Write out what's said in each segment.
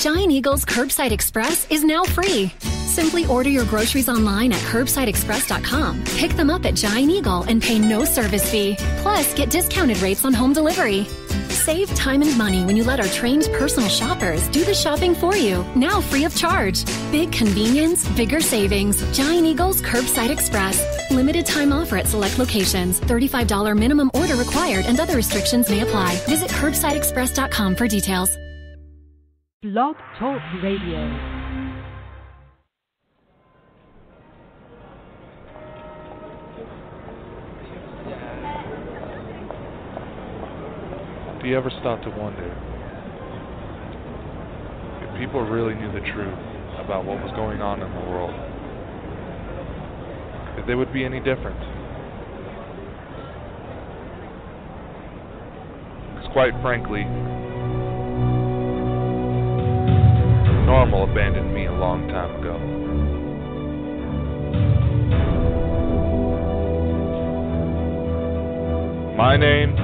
Giant Eagle's Curbside Express is now free. Simply order your groceries online at curbsideexpress.com. Pick them up at Giant Eagle and pay no service fee. Plus, get discounted rates on home delivery. Save time and money when you let our trained personal shoppers do the shopping for you, now free of charge. Big convenience, bigger savings. Giant Eagle's Curbside Express. Limited time offer at select locations. $35 minimum order required and other restrictions may apply. Visit curbsideexpress.com for details. Blog Talk Radio. Do you ever stop to wonder if people really knew the truth about what was going on in the world, if they would be any different? Because quite frankly, normal abandoned me a long time ago. My name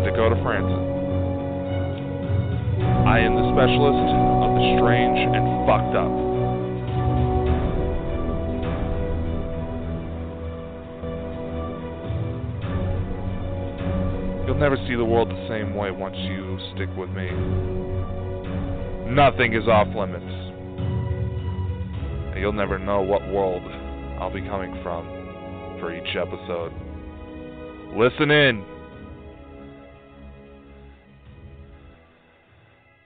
Dakota Frandsen. I am the specialist of the strange and fucked up. You'll never see the world the same way once you stick with me. Nothing is off limits. And you'll never know what world I'll be coming from for each episode. Listen in.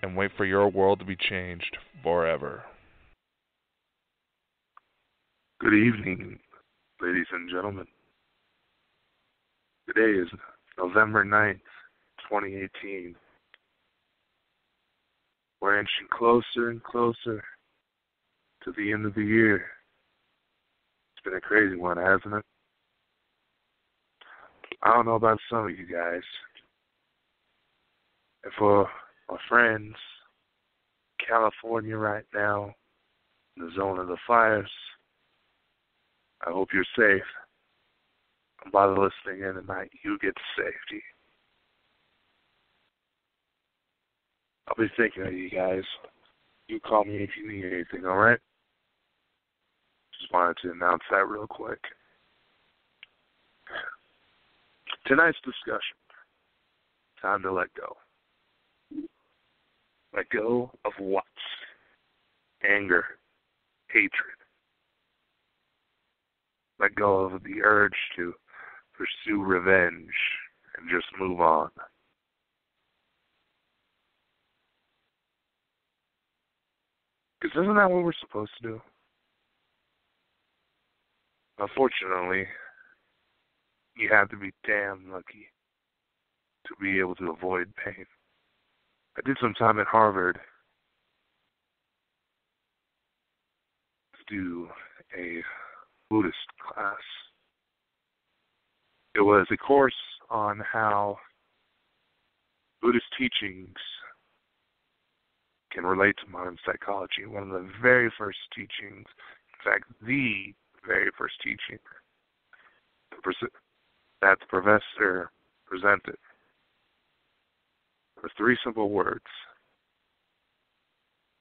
And wait for your world to be changed forever. Good evening, ladies and gentlemen. Today is November 9th, 2018. We're inching closer and closer to the end of the year. It's been a crazy one, hasn't it? I don't know about some of you guys. And for my friends, California right now, in the zone of the fires, I hope you're safe. And by the listening in tonight, you get to safety. I'll be thinking of you guys. You call me if you need anything, alright? Just wanted to announce that real quick. Tonight's discussion, time to let go. Let go of what? Anger, hatred. Let go of the urge to pursue revenge and just move on. Because isn't that what we're supposed to do? Unfortunately, you have to be damn lucky to be able to avoid pain. I did some time at Harvard to do a Buddhist class. It was a course on how Buddhist teachings can relate to modern psychology. One of the very first teachings, in fact, the very first teaching that the professor presented were three simple words.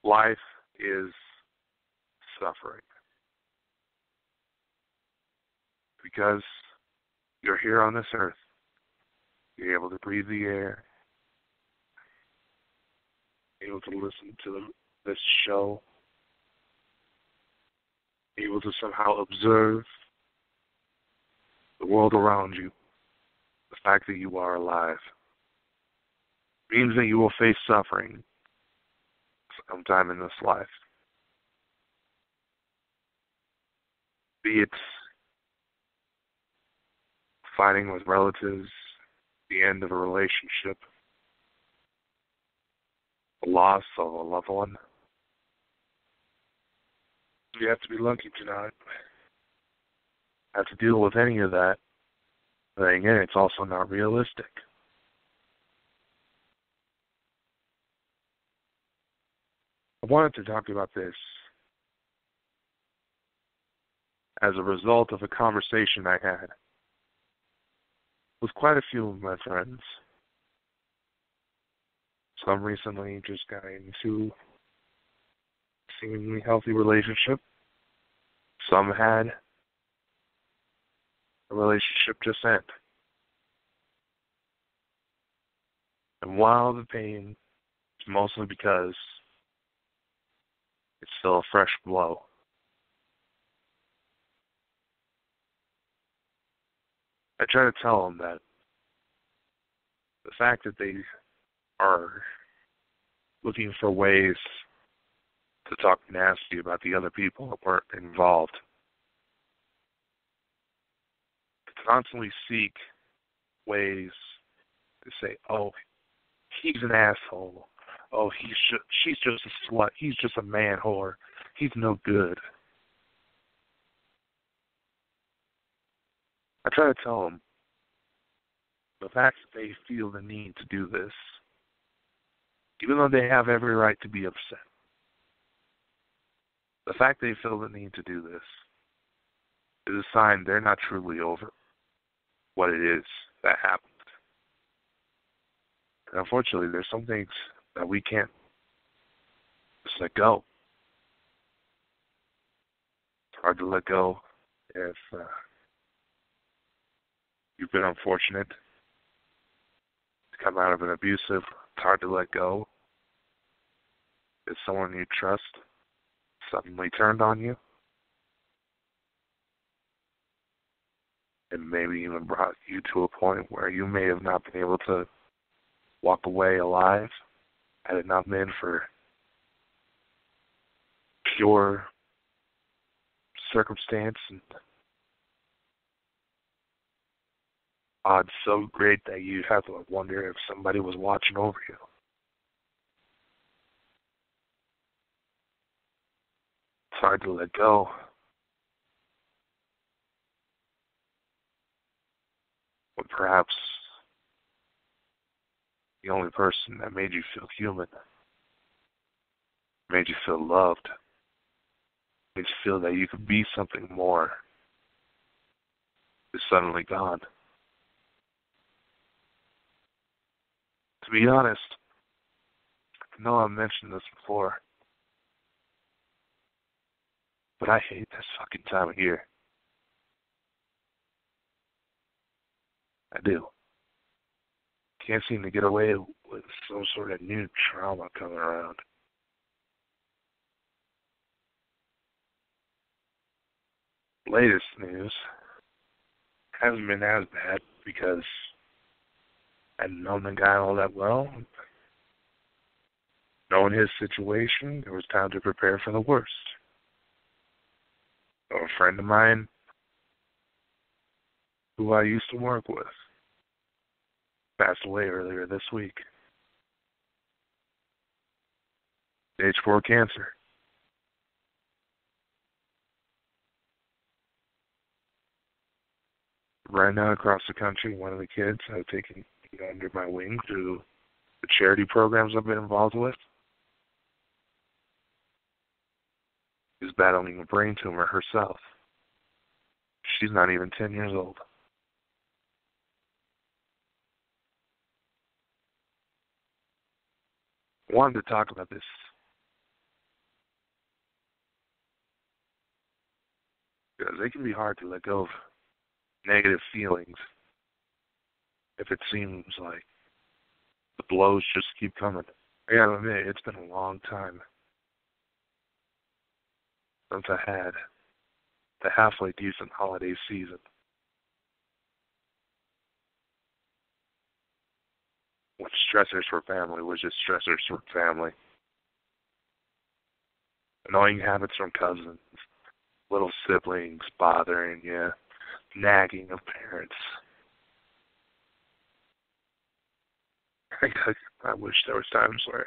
Life is suffering. Because you're here on this earth, you're able to breathe the air, able to listen to this show, able to somehow observe the world around you. The fact that you are alive means that you will face suffering sometime in this life. Be it fighting with relatives, the end of a relationship, the loss of a loved one. You have to be lucky to not have to deal with any of that. But again, it's also not realistic. I wanted to talk about this as a result of a conversation I had with quite a few of my friends. Some recently just got into a seemingly healthy relationship. Some had a relationship just end. And while the pain is mostly because it's still a fresh blow, I try to tell them that the fact that they are looking for ways to talk nasty about the other people that weren't involved, to constantly seek ways to say, oh, he's an asshole. Oh, she's just a slut. He's just a man whore. He's no good. I try to tell them the fact that they feel the need to do this, even though they have every right to be upset, the fact they feel the need to do this is a sign they're not truly over what it is that happened. And unfortunately, there's some things that we can't just let go. It's hard to let go if you've been unfortunate to come out of an abusive. It's hard to let go if someone you trust suddenly turned on you and maybe even brought you to a point where you may have not been able to walk away alive had it not been for pure circumstance and odds so great that you'd have to wonder if somebody was watching over you. It's hard to let go. When perhaps the only person that made you feel human, made you feel loved, made you feel that you could be something more, is suddenly gone. To be honest, I know I've mentioned this before, but I hate this fucking time of year. I do. Can't seem to get away with some sort of new trauma coming around. Latest news hasn't been as bad because I hadn't known the guy all that well. Knowing his situation, there was time to prepare for the worst. A friend of mine who I used to work with passed away earlier this week. Stage 4 cancer. Right now across the country, one of the kids I've taken under my wing through the charity programs I've been involved with is battling a brain tumor herself. She's not even 10 years old. I wanted to talk about this because it can be hard to let go of negative feelings if it seems like the blows just keep coming. I gotta admit, it's been a long time since I had the halfway decent holiday season. When stressors for family was just stressors for family. Annoying habits from cousins, little siblings bothering you, nagging of parents. I wish there was times where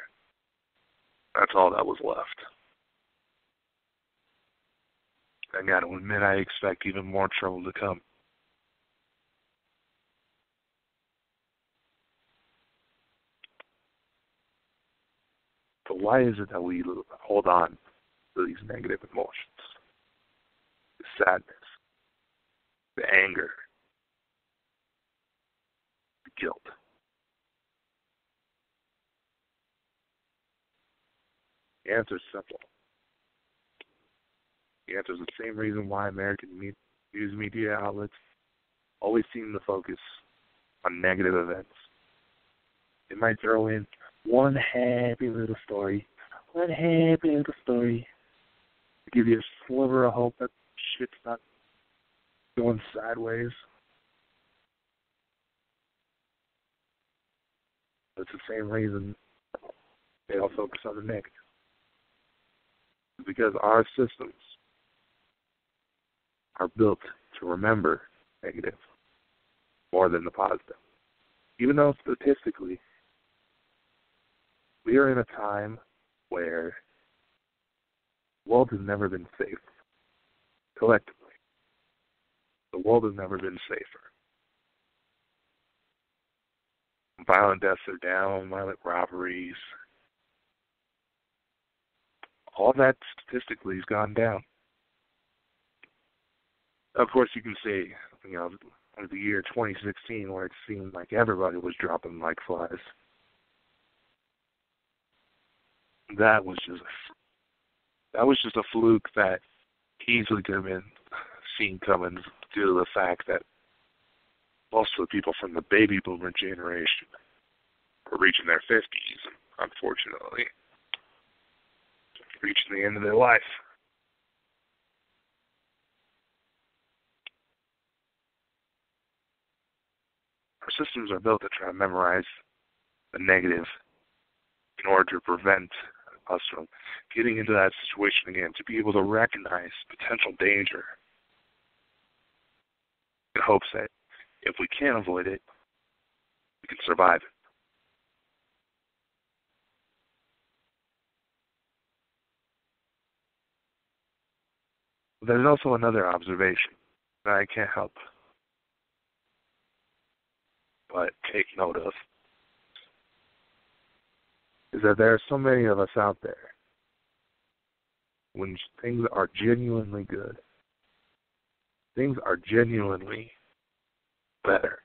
that's all that was left. I gotta admit, I expect even more trouble to come. But why is it that we hold on to these negative emotions? The sadness, the anger, the guilt. The answer is simple. The answer is the same reason why American news media outlets always seem to focus on negative events. They might throw in one happy little story to give you a sliver of hope that shit's not going sideways. It's the same reason they all focus on the negative. It's because our systems are built to remember negative more than the positive. Even though statistically, we are in a time where the world has never been safe. Collectively, the world has never been safer. Violent deaths are down, violent robberies. All that statistically has gone down. Of course, you can say, the year 2016, where it seemed like everybody was dropping like flies. That was just a fluke that easily could have been seen coming due to the fact that most of the people from the baby boomer generation are reaching their 50s, unfortunately, reaching the end of their life. Our systems are built to try to memorize the negative in order to prevent us from getting into that situation again, to be able to recognize potential danger in hopes that if we can avoid it, we can survive it. There's also another observation that I can't help but take note of, is that there are so many of us out there when things are genuinely good, things are genuinely better.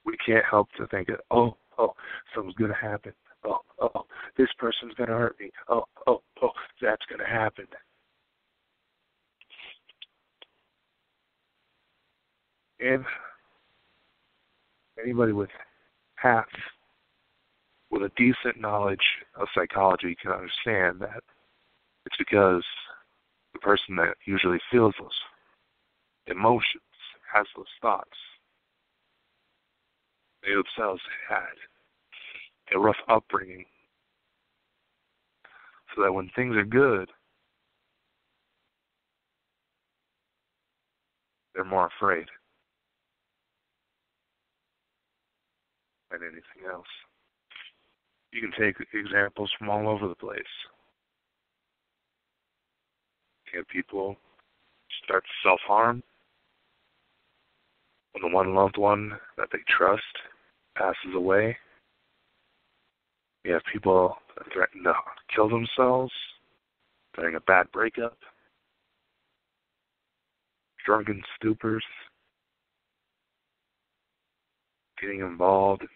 We can't help to think that, oh, something's going to happen. Oh, this person's going to hurt me. Oh, that's going to happen. And anybody with a decent knowledge of psychology can understand that it's because the person that usually feels those emotions, has those thoughts, they themselves had a rough upbringing, so that when things are good, they're more afraid than anything else. You can take examples from all over the place. You have people start to self-harm when the one loved one that they trust passes away. You have people that threaten to kill themselves during a bad breakup. Drunken stupors getting involved in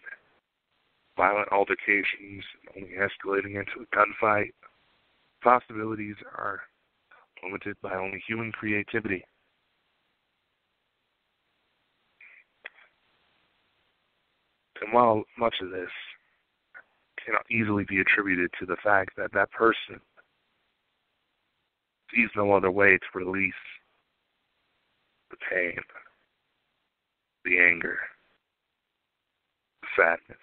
violent altercations, only escalating into a gunfight. Possibilities are limited by only human creativity. And while much of this cannot easily be attributed to the fact that that person sees no other way to release the pain, the anger, the sadness.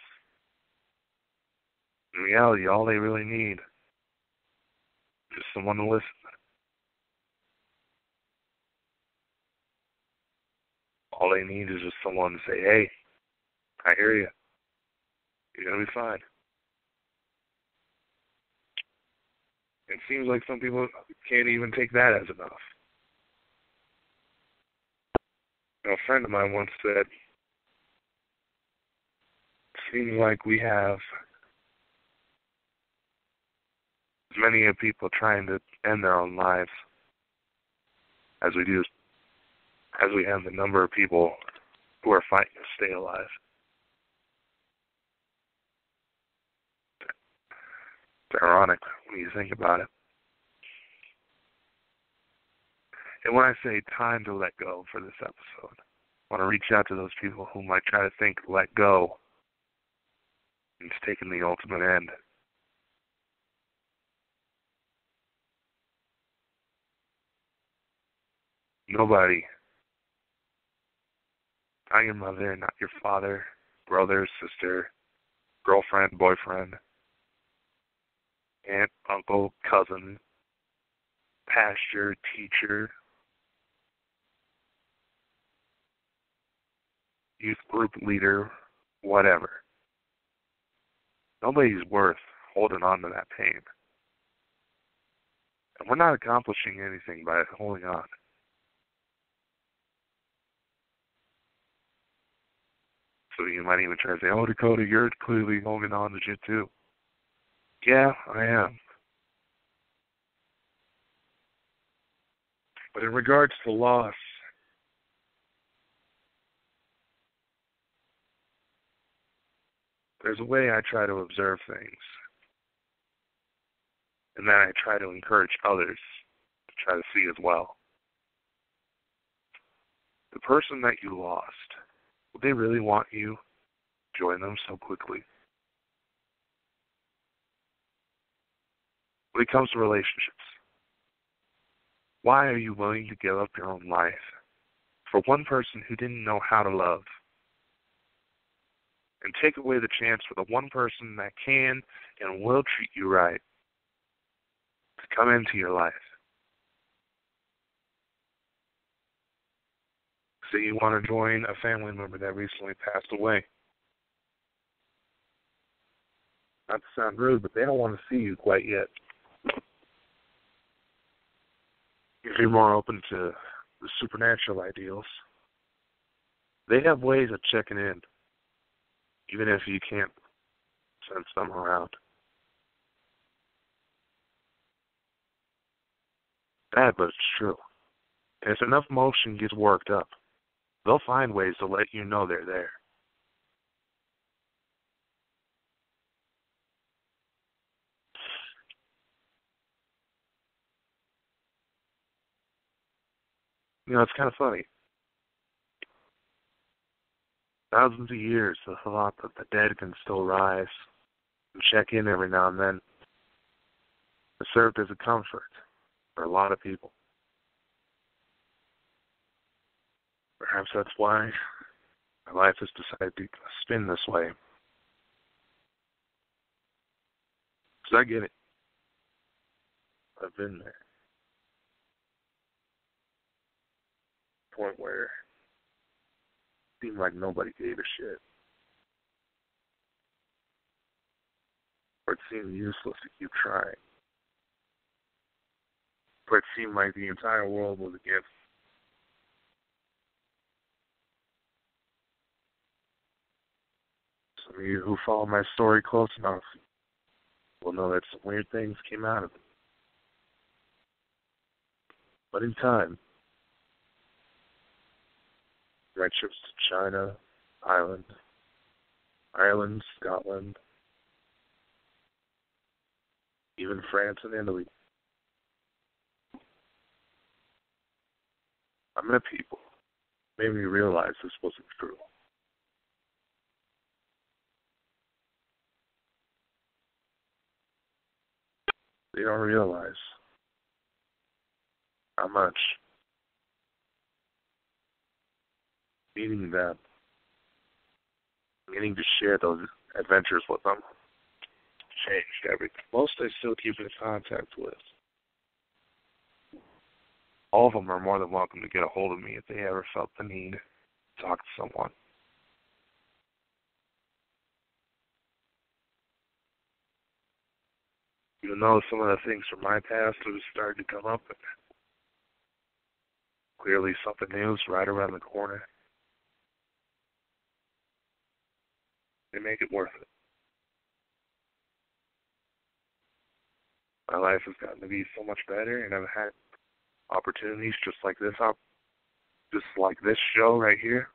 In reality, all they really need is someone to listen. All they need is just someone to say, hey, I hear you. You're going to be fine. It seems like some people can't even take that as enough. A friend of mine once said, it seems like we have as many people trying to end their own lives as we have the number of people who are fighting to stay alive. It's ironic when when you think about it. And when I say time to let go for this episode, I want to reach out to those people who might try to think let go and it's taking the ultimate end. Nobody, not your mother, not your father, brother, sister, girlfriend, boyfriend, aunt, uncle, cousin, pastor, teacher, youth group leader, whatever. Nobody's worth holding on to that pain. And we're not accomplishing anything by holding on. So you might even try to say, oh, Dakota, you're clearly holding on to shit too. Yeah, I am. But in regards to loss, there's a way I try to observe things. And then I try to encourage others to try to see as well. The person that you lost, would they really want you to join them so quickly? When it comes to relationships, why are you willing to give up your own life for one person who didn't know how to love? And take away the chance for the one person that can and will treat you right to come into your life. Say you want to join a family member that recently passed away. Not to sound rude, but they don't want to see you quite yet. If you're more open to the supernatural ideals, they have ways of checking in, even if you can't sense them around. Bad, but it's true. And if enough motion gets worked up, they'll find ways to let you know they're there. You know, it's kind of funny. Thousands of years, the thought that the dead can still rise and check in every now and then has served as a comfort for a lot of people. Perhaps that's why my life has decided to spin this way. Because I get it. I've been there. Point where it seemed like nobody gave a shit. Or it seemed useless to keep trying. But it seemed like the entire world was against me. Some of you who follow my story close enough will know that some weird things came out of it. But in time, my trips to China, Ireland, Scotland, even France and Italy, I met people who made me realize this wasn't true. They don't realize how much meeting them, getting to share those adventures with them, changed everything. Most I still keep in contact with. All of them are more than welcome to get a hold of me if they ever felt the need to talk to someone. Even though some of the things from my past have started to come up, and clearly something new is right around the corner, they make it worth it. My life has gotten to be so much better, and I've had opportunities just like this show right here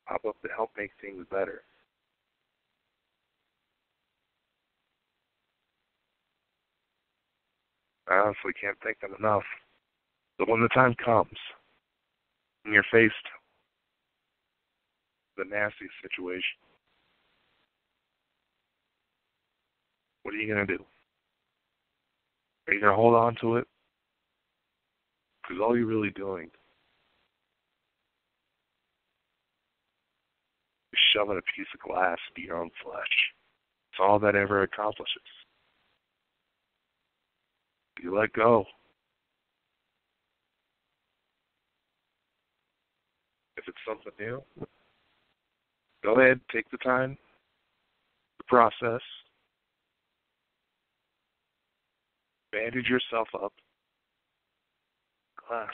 pop up to help make things better. I honestly can't thank them enough. But when the time comes, and you're faced with a nasty situation, what are you going to do? Are you going to hold on to it? Because all you're really doing is shoving a piece of glass into your own flesh. It's all that ever accomplishes. You let go. If it's something new, go ahead, take the time, the process, bandage yourself up, glass.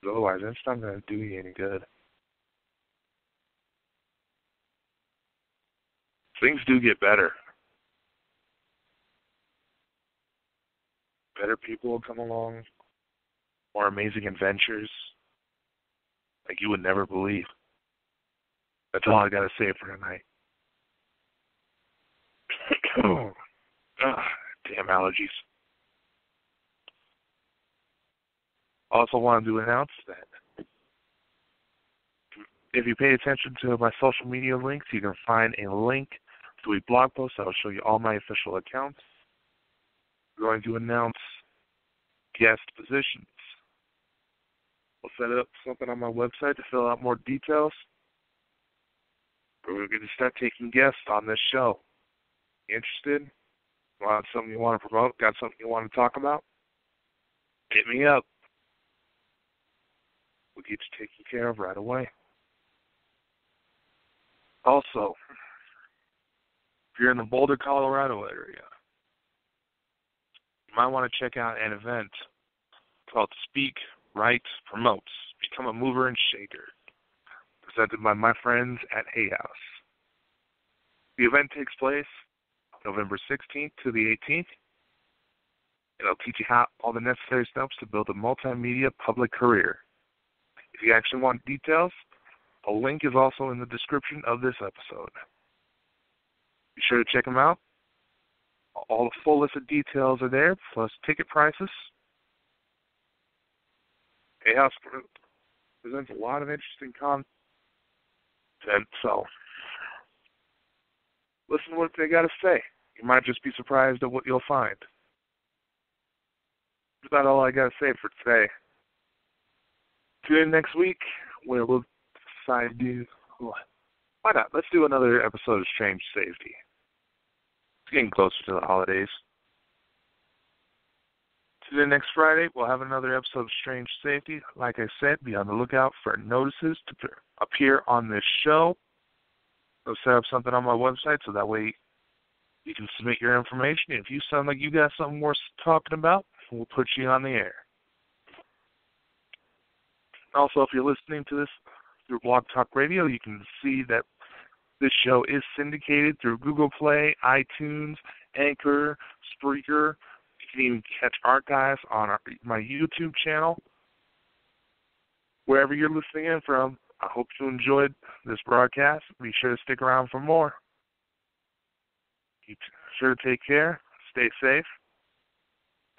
Otherwise, it's not going to do you any good. Things do get better. Better people will come along, more amazing adventures like you would never believe. That's all I got to say for tonight. Damn allergies. Also wanted to announce that if you pay attention to my social media links, you can find a link to a blog post that will show you all my official accounts. We're going to announce guest positions. We'll set up something on my website to fill out more details. We're going to start taking guests on this show. Interested? Want something you want to promote? Got something you want to talk about? Hit me up. We'll get you taken care of right away. Also, if you're in the Boulder, Colorado area, you might want to check out an event called Speak, Write, Promotes, Become a Mover and Shaker, presented by my friends at Hay House. The event takes place November 16th to the 18th. It'll teach you all the necessary steps to build a multimedia public career. If you actually want details, a link is also in the description of this episode. Be sure to check them out. All the full list of details are there, plus ticket prices. Hay House presents a lot of interesting content, so listen to what they got to say. You might just be surprised at what you'll find. That's about all I got to say for today. Tune in next week where we'll decide to do... Why not? Let's do another episode of Strange Safety. It's getting closer to the holidays. Tune in next Friday. We'll have another episode of Strange Safety. Like I said, be on the lookout for notices to appear on this show. I'll set up something on my website so that way you can submit your information. If you sound like you got something worth talking about, we'll put you on the air. Also, if you're listening to this through Blog Talk Radio, you can see that this show is syndicated through Google Play, iTunes, Anchor, Spreaker. You can even catch archives on my YouTube channel. Wherever you're listening in from, I hope you enjoyed this broadcast. Be sure to stick around for more. Be sure to take care, stay safe,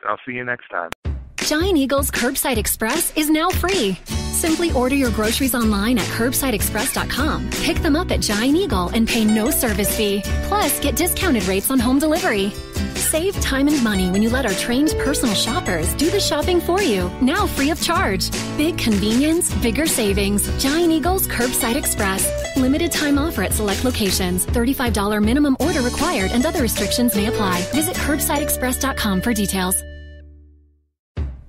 and I'll see you next time. Giant Eagle's Curbside Express is now free. Simply order your groceries online at curbsideexpress.com. Pick them up at Giant Eagle and pay no service fee. Plus, get discounted rates on home delivery. Save time and money when you let our trained personal shoppers do the shopping for you, now free of charge. Big convenience, bigger savings. Giant Eagle's Curbside Express. Limited time offer at select locations. $35 minimum order required and other restrictions may apply. Visit curbsideexpress.com for details.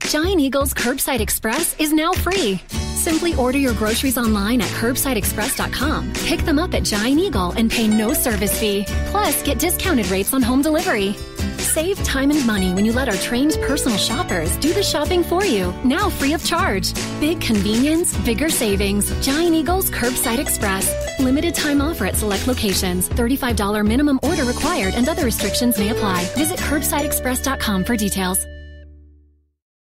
Giant Eagle's Curbside Express is now free. Simply order your groceries online at curbsideexpress.com. Pick them up at Giant Eagle and pay no service fee. Plus, get discounted rates on home delivery. Save time and money when you let our trained personal shoppers do the shopping for you, now free of charge. Big convenience, bigger savings. Giant Eagle's Curbside Express. Limited time offer at select locations. $35 minimum order required and other restrictions may apply. Visit curbsideexpress.com for details.